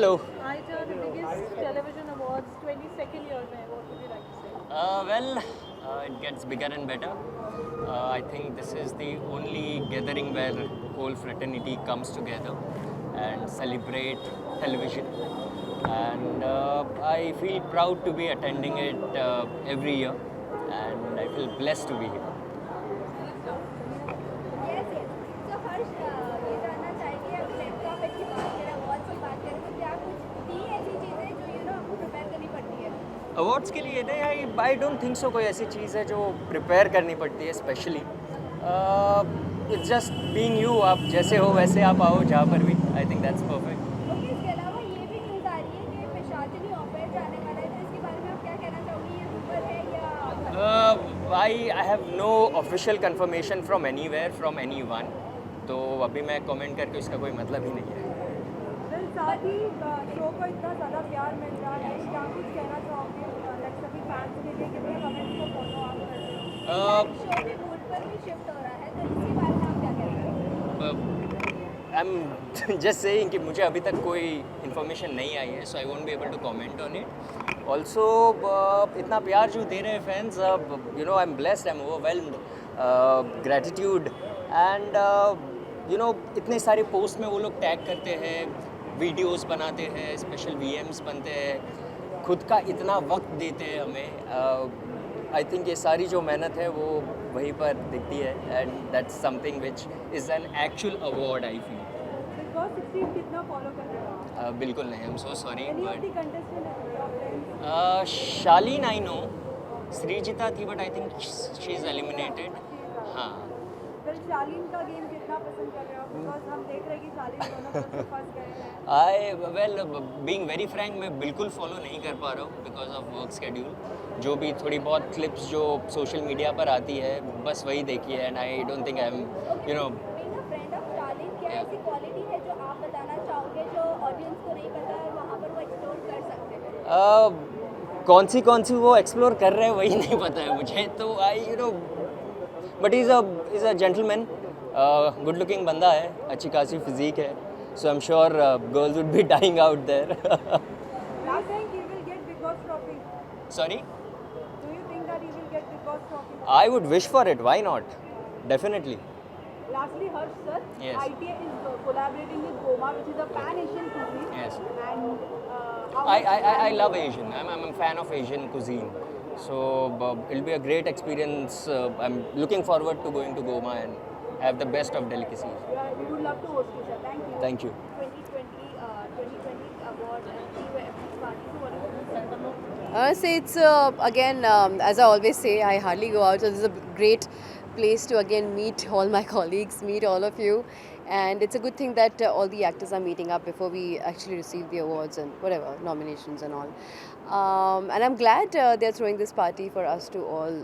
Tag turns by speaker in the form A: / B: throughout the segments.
A: Hello.
B: Aida, the biggest television awards, 22nd year mein, what would you like to say?
A: It gets bigger and better. I think this is the only gathering where whole fraternity comes together and celebrate television. And I feel proud to be attending it every year, and I feel blessed to be here.
C: Yes yes तो हर्ष ये जानना चाहेंगे अब red carpet की बात करें awards की बात करें तो क्या कुछ थी ऐसी चीज़ें जो आपको प्रिपेयर करनी पड़ती है
A: अवार्ड्स के लिए नहीं, आई डोंट थिंक सो कोई ऐसी चीज़ है जो प्रिपेयर करनी पड़ती है specially. It's just being you. आप जैसे हो वैसे आप आओ जहाँ पर भी. I think that's perfect.
C: Okay इसके अलावा ये भी न्यूज़ आ रही है कि पिशाचिनी ऑफर जाने वाला है तो इसके बारे में आप क्या कहना चाहोगे ये रूमर है या
A: I have no official confirmation from anywhere, from anyone. तो अभी मैं कमेंट करके उसका कोई मतलब ही नहीं है.
B: Well, साथ ही शो को इतना ज़्यादा प्यार मिल रहा है, क्या कुछ कहना चाहोगे लाइक सभी फैंस के लिए कितने कमेंट्स को फॉलो आप कर रहे हो?
C: शो भी मूड पर भी शिफ्ट हो रहा है तो इसके बारे में आप क्या कहते हैं
A: आई एम जस्ट सेइंग कि मुझे अभी तक कोई इन्फॉर्मेशन नहीं आई है, so I won't be able to comment on it. Also इतना प्यार जो दे रहे हैं fans, you know I am blessed, I am overwhelmed. Gratitude and इतने सारे पोस्ट में वो लोग टैग करते हैं, वीडियोस बनाते हैं, स्पेशल वीएम्स बनते हैं, खुद का इतना वक्त देते हैं हमें. आई थिंक ये सारी जो मेहनत है वो वहीं पर दिखती है, and that's something which is an actual award I feel.
B: Bigg Boss 16 कितना फॉलो कर रहे हो आप?
A: बिल्कुल नहीं, I am so sorry.
B: Any of
A: but
B: the contestant top 10?
A: Shalin I know, Sreejita थी but I think she is eliminated. हाँ.
B: Well, Shalin का गेम कितना पसंद कर रहे हो? Because हम देख रहे हैं कि शालीन दोनों फंस गए हैं.
A: बीइंग वेरी फ्रैंक, मैं बिल्कुल फॉलो नहीं कर पा रहा हूँ बिकॉज ऑफ वर्क स्केड्यूल. जो भी थोड़ी बहुत क्लिप्स जो सोशल मीडिया पर आती है बस वही देखी है, and I don't think I am you know.
C: Being a friend of Shalin क्या ऐसी क्वालिटी है जो आप बताना चाहोगे जो ऑडियंस को नहीं पता और वहाँ पर वो एक्सप्लोर कर सकते हैं
A: कौन सी वो एक्सप्लोर कर रहे हैं वही नहीं पता है मुझे. तो I you know but is a gentleman, good looking बंदा है, अच्छी खासी फिजिक है. So I am sure girls would be dying out there.
B: Do you think he will get Bigg Boss trophy?
A: Sorry.
B: Do you think that he will get Bigg Boss trophy?
A: I would wish for it. Why not? Definitely.
B: Lastly, Harsh sir,
A: Yes.
B: ITA is collaborating with Goma, which is a pan-Asian cuisine.
A: Yes.
B: And how
A: I love Asian. I'm a fan of Asian cuisine. So it'll be a great experience. I'm looking forward to going to Goma and have the best of delicacies.
B: We would love to host you, sir. Thank you.
A: Thank you.
C: 2020 award and TOFX party. So what do you think?
D: Say it's again, as I always say, I hardly go out, so this is a great place to again meet all my colleagues, meet all of you, and it's a good thing that all the actors are meeting up before we actually receive the awards and whatever nominations and all. And I'm glad they're throwing this party for us to all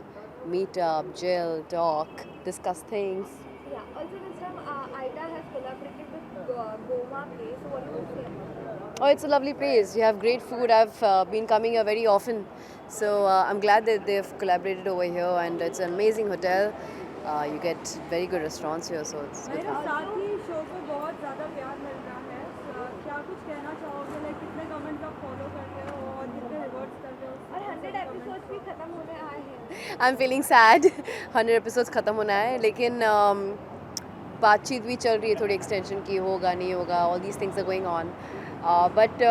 D: meet up, gel, talk, discuss things.
C: Yeah. Also this time Aida has collaborated with Goma Place. So what do you think?
D: Oh, it's a lovely place. You have great food. I've been coming here very often. So I'm glad that they've collaborated over here, and it's an amazing hotel. You get very good restaurants here, so it's good.
B: मेरे साथ ही show को बहुत ज़्यादा प्यार मिल रहा है. क्या कुछ कहना चाहोगे? लाइक कितने कमेंट्स आप फॉलो करते हो और कितने रिवॉर्ड्स कर रहे हो?
C: और 100 एपिसोड्स भी खत्म होने आए हैं.
D: I'm feeling sad. 100 episodes खत्म होना है, लेकिन बातचीत भी चल रही है थोड़ी एक्सटेंशन की, होगा नहीं होगा. All these things are going on. But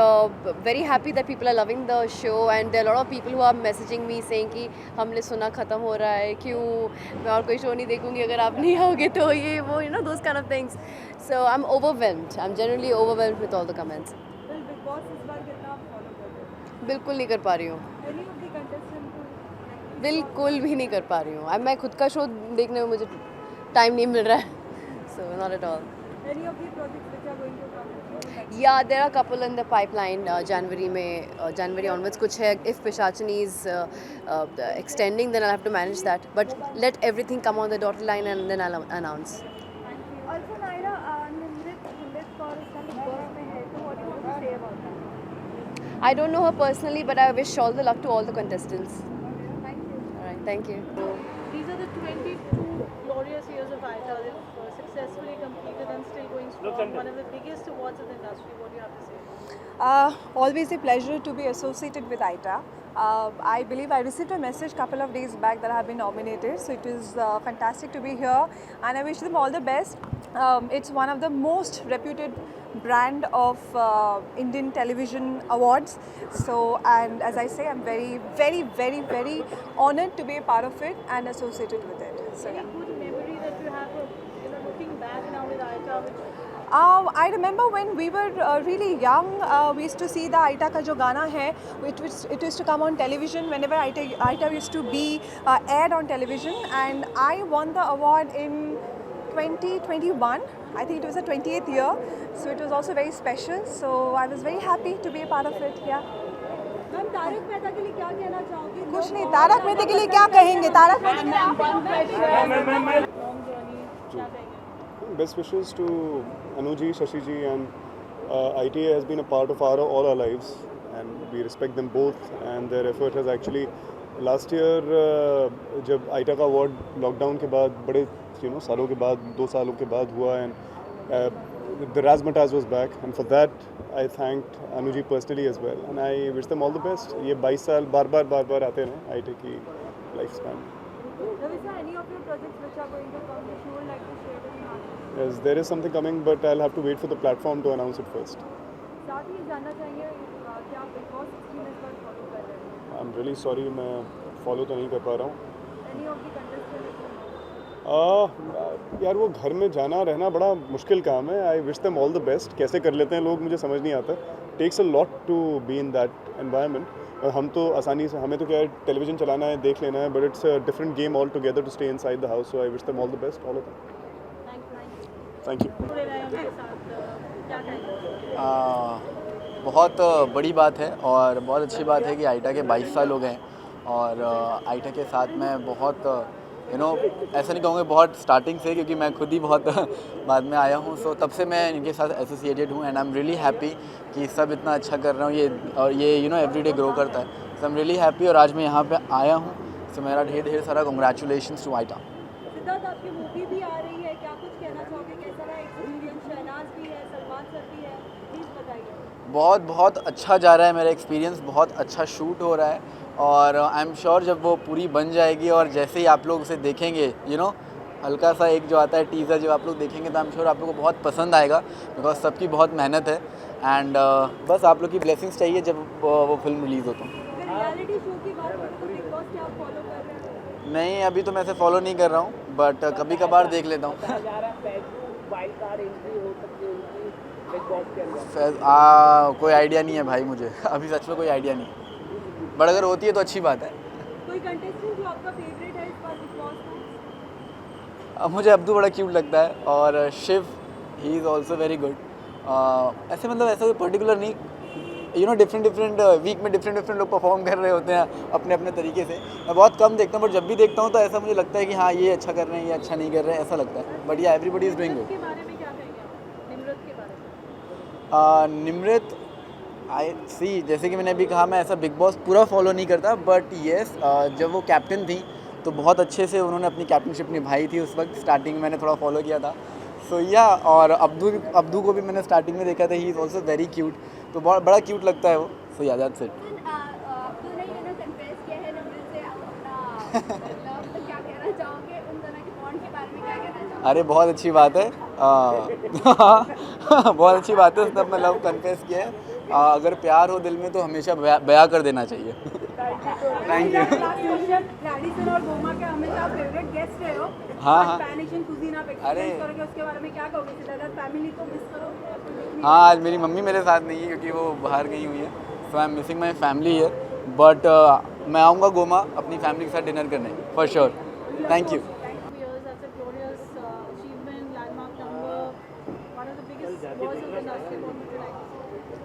D: very happy that people are loving the show, and there are a lot of people who are messaging me saying कि हमने सुना ख़त्म हो रहा है, क्यों मैं और कोई शो नहीं देखूंगी अगर आप नहीं आओगे तो, ये वो those kind of things. So I'm overwhelmed. I'm generally overwhelmed with all the comments.
B: Well, Bigg Boss इस बार कितना आप फॉलो कर रहे हो?
D: बिल्कुल नहीं कर पा रही हूँ.
B: Any of the contestants who
D: बिल्कुल भी नहीं कर पा रही हूँ. अब मैं खुद का शो देखने में मुझे टाइम नहीं मिल रहा है. So not at all.
B: any of the projects which are going to come?
D: Yeah, there are a couple in the pipeline. January onwards कुछ है. If Pishachini is extending, then I'll have to manage that. But let everything come on the dotted line, and then I'll announce.
C: Also Naira, Nimrit Kaur is Bigg Boss में है. So what do you want to say about that?
D: I don't know her personally, but I wish all the luck to all the contestants.
C: Thank you.
D: All right, thank you.
B: These are the 22 glorious years of Aida. If successfully completed and still going strong. One of the biggest awards of the industry. What do you have to say?
E: Always a pleasure to be associated with ITA. I believe I received a message couple of days back that I have been nominated, so it is fantastic to be here, and I wish them all the best. It's one of the most reputed brand of Indian television awards. So, and as I say, I'm very, very, very, very honored to be a part of it and associated with it. So, yeah.
B: Any good memory that you have of, looking back now with ITA, which
E: I remember when we were really young, we used to see the ITA ka jo gana hai, it used to come on television whenever ITA used to be aired on television, and I won the award in 2021. I think it was the 28th year, so it was also very special. So I was very happy to be a part of it. Yeah.
B: Ma'am Tarak Mehta के लिए क्या कहना चाहोगे?
E: कुछ नहीं, तारक मेहता के लिए क्या कहेंगे? तारक मेहता के लिए आप
B: लॉन्ग जर्नी क्या कहेंगे?
F: Best wishes to Anuji, Shashi ji, and ITA has been a part of all our lives, and we respect them both. And their effort has actually, last year जब ITA का award lockdown के बाद बड़े सालों के बाद 2 सालों के बाद हुआ, and the Razzmatazz was back, and for that I thanked Anuji personally as well, and I wish them all the best. ये 22 साल बार बार आते रहे ITA की lifespan.
B: Ravisa, any of your projects which are going to come, which you would like to share with the audience?
F: Yes, there is something coming, but I'll have to wait for the platform to announce it first.
B: साथ ही जानना चाहेंगे कि आप big boss 16 इस बार follow कर रहे हैं?
F: I'm really sorry, मैं follow तो नहीं कर पा रहा हूँ.
B: Any of the contestants?
F: यार वो घर में जाना रहना बड़ा मुश्किल काम है. I wish them all the best. कैसे कर लेते हैं लोग मुझे समझ नहीं आता. Takes a lot to be in that environment. हम तो आसानी से, हमें तो क्या है, टेलीविजन चलाना है, देख लेना है, but it's a different game all together to stay inside the house. So I wish them all the best, all of them. Thank you.
B: पूरे रहे उनके साथ क्या कहेंगे?
G: बहुत बड़ी बात है और बहुत अच्छी बात है कि आइटा के 22 साल हो गए हैं, और आइटा के साथ मैं बहुत ऐसा नहीं कहूँगा बहुत स्टार्टिंग से, क्योंकि मैं खुद ही बहुत बाद में आया हूँ. सो तब से मैं इनके साथ एसोसिएटेड हूँ, and I am really happy कि सब इतना अच्छा कर रहा हूँ. ये एवरीडे ग्रो करता है. So I am really happy, और आज मैं यहाँ पे आया हूँ. सो मेरा ढेर सारा कंग्रेचुलेशंस टू आइटा.
B: सिद्धार्थ, आपकी मूवी भी आ रही है, क्या कुछ कहना चाहोगे? कैसा रहा एक्सपीरियंस? शहनाज भी है, सलमान सर भी है, प्लीज़ बताइए.
G: बहुत अच्छा जा रहा है मेरा एक्सपीरियंस. बहुत अच्छा शूट हो रहा है, और आई एम श्योर जब वो पूरी बन जाएगी और जैसे ही आप लोग उसे देखेंगे, हल्का सा एक जो आता है टीज़र, जब आप लोग देखेंगे तो आई एम श्योर आप लोगों को बहुत पसंद आएगा, बिकॉज सबकी बहुत मेहनत है. एंड बस आप लोग की ब्लेसिंग्स चाहिए जब वो फिल्म रिलीज़ हो. तो
B: रियलिटी शो की बात करें तो बिग बॉस क्या आप फॉलो कर रहे हैं?
G: नहीं, अभी तो मैं ऐसे फॉलो नहीं कर रहा हूँ, बट कभी कभार देख लेता हूँ. कोई आइडिया नहीं है भाई मुझे, अभी सच में कोई आइडिया नहीं, बट अगर होती है तो अच्छी बात है.
B: कोई कंटेस्टेंट जो आपका फेवरेट है इस बार बिग बॉस में?
G: मुझे अब्दू बड़ा क्यूट लगता है, और Shiv, he is also very good. ऐसे मतलब ऐसा कोई पर्टिकुलर नहीं, डिफरेंट वीक में डिफरेंट लोग परफॉर्म कर रहे होते हैं अपने अपने तरीके से. मैं बहुत कम देखता हूँ, बट जब भी देखता हूँ तो ऐसा मुझे लगता है कि हाँ ये अच्छा कर रहे हैं, ये अच्छा नहीं कर रहे हैं, ऐसा लगता है. बट या एवरीबडी इज़ डूइंग गुड.
B: के बारे में क्या कहेंगे आप? निम्रत के बारे में?
G: निम्रत, आई सी, जैसे कि मैंने अभी कहा, मैं ऐसा बिग बॉस पूरा फॉलो नहीं करता, बट येस, जब वो कैप्टन थी तो बहुत अच्छे से उन्होंने अपनी कैप्टनशिप निभाई थी. उस वक्त स्टार्टिंग में मैंने थोड़ा फॉलो किया था. सो या, और अब्दू को भी मैंने स्टार्टिंग में देखा था. ही इज़ ऑल्सो वेरी क्यूट, तो बहुत बड़ा क्यूट लगता है वो. सो या, दैट्स इट.
C: अब्दू ने कन्फेस किया है निम्रत से अपना लव, तो क्या कहना चाहोगे उन दोनों के बॉन्ड के बारे में? क्या कहना चाहोगे?
G: अरे बहुत अच्छी बात है. बहुत अच्छी बात है, उसने अपना लव कन्फेस किया है. अगर प्यार हो दिल में तो हमेशा बयां कर देना चाहिए. Thank you.
B: रैडिसन और गोमा के हमेशा फेवरेट गेस्ट रहे हो.
G: हाँ.
B: पैन एशियन कुजीन आप एक्सपीरियंस करोगे, उसके बारे में क्या कहोगे? सिद्धार्थ, फैमिली को मिस करोगे?
G: हाँ, आज मेरी मम्मी मेरे साथ नहीं है क्योंकि वो बाहर गई हुई है. So I am missing my family here, but मैं आऊँगा गोमा अपनी फैमिली के साथ डिनर करने, for sure. Thank you.
B: That's a glorious achievement, landmark number, one of the biggest awards of the industry. What would you like to say?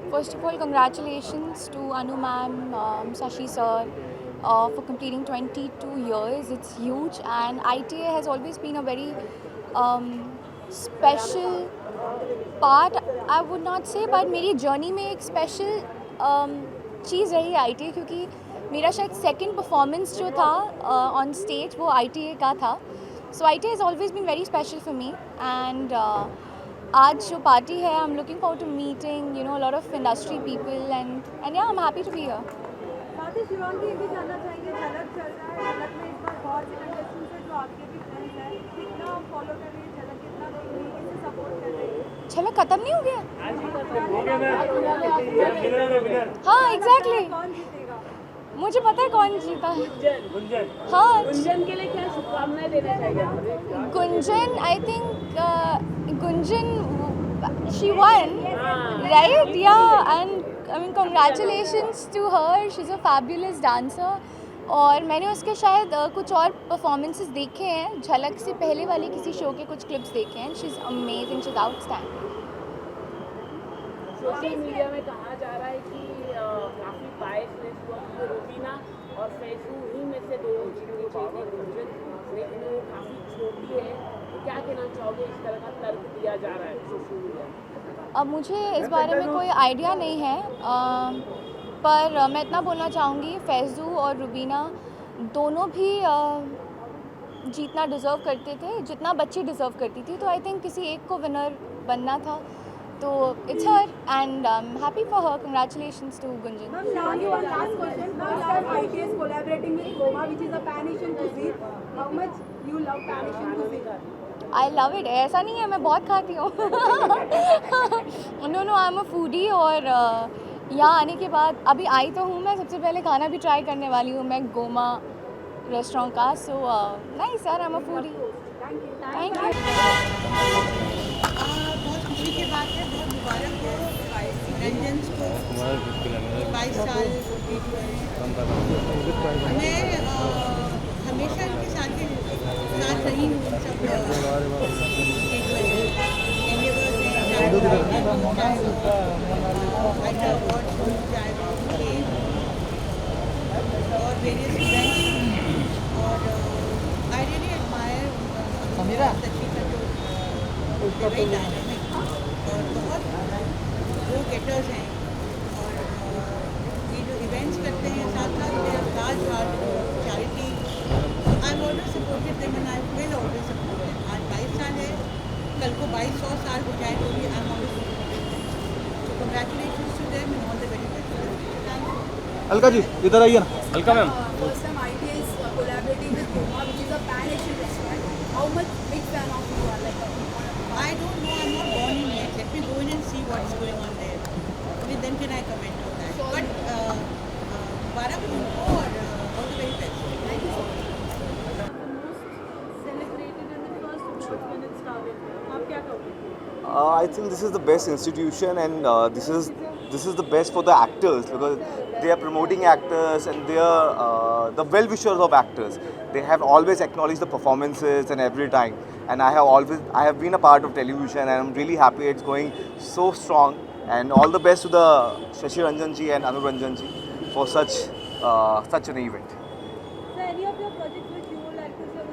H: First of all, congratulations to Anu ma'am, Shashi sir, for completing 22 years. It's huge, and ITA has always been a very special part. I would not say, but मेरी journey में एक special चीज़ रही है ITA, क्योंकि मेरा शायद second performance जो था ऑन स्टेज वो ITA का था. So ITA has always been very special for me, and आज जो party है, I'm looking forward to meeting, you know, a lot of industry people, and yeah, I'm happy to be here.
B: साथ ही शिवांगी ये भी जानना चाहेंगे, झलक चल रहा है, झलक में इस बार बहुत से कंटेस्टेंट्स हैं जो आपके भी फ्रेंड्स हैं, कितना आप फॉलो कर रही है झलक, कितना देख रही है, किससे सपोर्ट कर रही है?
H: झलक खत्म नहीं हो गया? हाँ, एग्जैक्टली।
B: कौन जीतेगा?
H: मुझे पता है कौन जीता। हाँ,
I: गुंजन के लिए क्या शुभकामनाएं देना चाहिए?
H: Gunjan, I think Gunjan, she won, right? Yeah, and I mean congratulations to her. She's a fabulous dancer. और मैंने उसके शायद कुछ और परफॉर्मेंसेस देखे हैं, झलक से पहले वाले किसी शो के कुछ क्लिप्स देखे हैं. She is amazing, she is outstanding.
I: Social media में कहा जा रहा है कि काफ़ी बायसनेस हुआ कि रूबीना और फैजू ही में से दो चीज़ें चाहिए गुंजन, लेकिन वो काफ़ी छोटी है. तो क्या कहना चाहोगे? इस तरह का तर्क दिया जा रहा है सोशल मीडिया में.
H: अब मुझे इस बारे में कोई आइडिया नहीं है, पर मैं इतना बोलना चाहूँगी, फैजू और रुबीना दोनों भी जीतना डिज़र्व करते थे जितना बच्ची डिज़र्व करती थी. तो आई थिंक किसी एक को विनर बनना था, तो it's her, and I am happy for her. Congratulations to Gunjan.
B: Ma'am, now one last question. Now that ITA is collaborating with Goma, which is a Pan-Asian cuisine, how much you love Pan-Asian cuisine?
H: I love it. ऐसा नहीं है, मैं बहुत खाती हूँ. No I am a foodie, और यहाँ आने के बाद अभी आई तो हूँ मैं, सबसे पहले खाना भी ट्राई करने वाली हूँ मैं गोमा रेस्टोरेंट का. सो नाइस यार, आई am a foodie. Thank you.
J: बहुत खुशी की बात है, बहुत मुबारक हो रंजन को 22 साल पूरे हुए हैं. मैं हमेशा इनके साथ रही हूँ. और वेरियस इवेंट्स, और आई रियली एडमायर सची का जो वेरी डायनामिक और बहुत वो गेटर्स हैं. और ये जो इवेंट्स करते हैं साथ साथ large charity, I am always supported them and I will always support them. आज 22 साल है, कल को 2200 साल हो जाए तो भी I am always supported. So congratulations to them and all the very best. Thank you.
G: Alka ji इधर आइए ना.
A: Alka ma'am.
B: First time ITA is collaborating with Goma, which is a Pan-Asian restaurant. How much big fan of you are? Like,
J: I don't know. I'm not born in yet. Let me go in and see what's going on there. Only then can I comment on that. But Mubarak उनको और all the very best. Thank you so much.
B: celebrated in the first when it started. आप क्या कहोगे?
K: I think this is the best institution, and this is the best for the actors, because they are promoting actors and they are the well-wishers of actors. They have always acknowledged the performances and every time. And I have been a part of television, and I'm really happy it's going so strong. And all the best to the Shashi Ranjan ji and Anu Ranjan ji for such an event.
B: So any of your projects which you would like to share,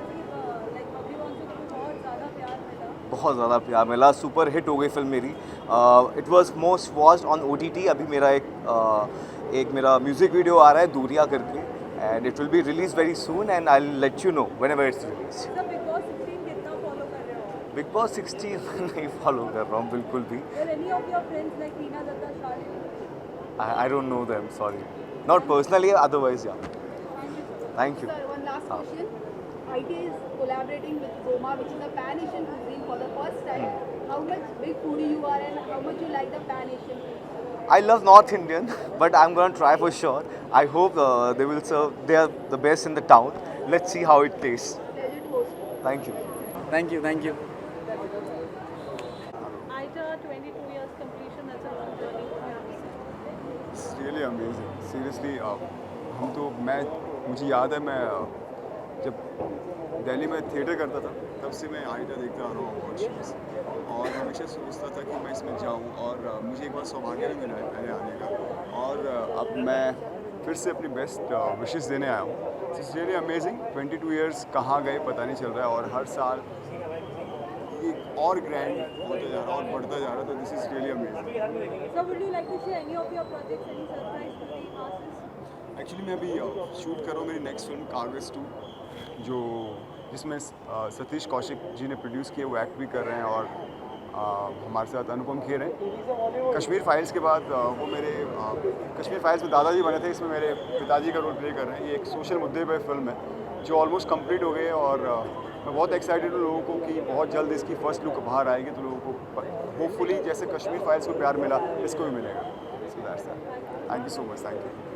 B: like Babri Wansu को बहुत ज़्यादा प्यार मिला.
K: बहुत ज़्यादा प्यार मिला, super hit हो गई फिल्म मेरी. It was most watched on OTT. अभी मेरा एक मेरा म्यूज़िक वीडियो आ रहा है दूरिया करके, and it will be release very soon, and I will let you know whenever it's release.
B: So Big Boss 16 कितना follow कर रहे हो?
K: बिग बॉस 16 नहीं फॉलो कर रहा हूँ बिल्कुल भी.
B: Well, any of your friends like Tina Datta, Shalini?
K: I don't know them, sorry. Not personally, otherwise, yeah. Thank you.
B: Sir, one last question. ITA is collaborating with Goma, which is a Pan-Asian cuisine for the first time. How much big foodie you are and how much you like the Pan-Asian food?
K: I love North Indian, but I'm going to try for sure. I hope they will serve. They are the best in the town. Let's see how it tastes.
B: Pleasure to host you.
K: Thank you.
G: Thank you.
B: ITA 22 years completion, that's a long journey.
F: It's really amazing. Seriously, मुझे याद है मैं जब दिल्ली में theatre करता था तब से मैं ITA देखता आ रहा हूँ बहुत शुरू से, और हमेशा सोचता था कि मैं इसमें जाऊँ, और मुझे एक बार सौभाग्य भी मिला है पहले आने का, और अब मैं फिर से अपनी बेस्ट विशेस देने आया हूँ. It's really amazing. 22 ईयर्स कहाँ गए पता नहीं चल रहा है, और हर साल एक और ग्रैंड होता जा रहा है और बढ़ता जा रहा है. तो this is really amazing.
B: So would you like to share any of your projects, any surprise to the masses?
F: Actually मैं अभी शूट कर रहा हूँ मेरी नेक्स्ट फिल्म कागज़ 2, जो जिसमें सतीश कौशिक जी ने प्रोड्यूस किए, वो एक्ट भी कर रहे हैं और हमारे साथ अनुपम खेर हैं। कश्मीर फाइल्स के बाद वो मेरे कश्मीर फाइल्स में दादाजी बने थे, इसमें मेरे पिताजी का रोल प्ले कर रहे हैं। ये एक सोशल मुद्दे पर फिल्म है जो ऑलमोस्ट कंप्लीट हो गई है और मैं बहुत एक्साइटेड हूँ लोगों को कि बहुत जल्द इसकी फर्स्ट लुक बाहर आएगी, तो लोगों को होपफुली जैसे कश्मीर फाइल्स को प्यार मिला इसको भी मिलेगा। Thank you so much, thank you.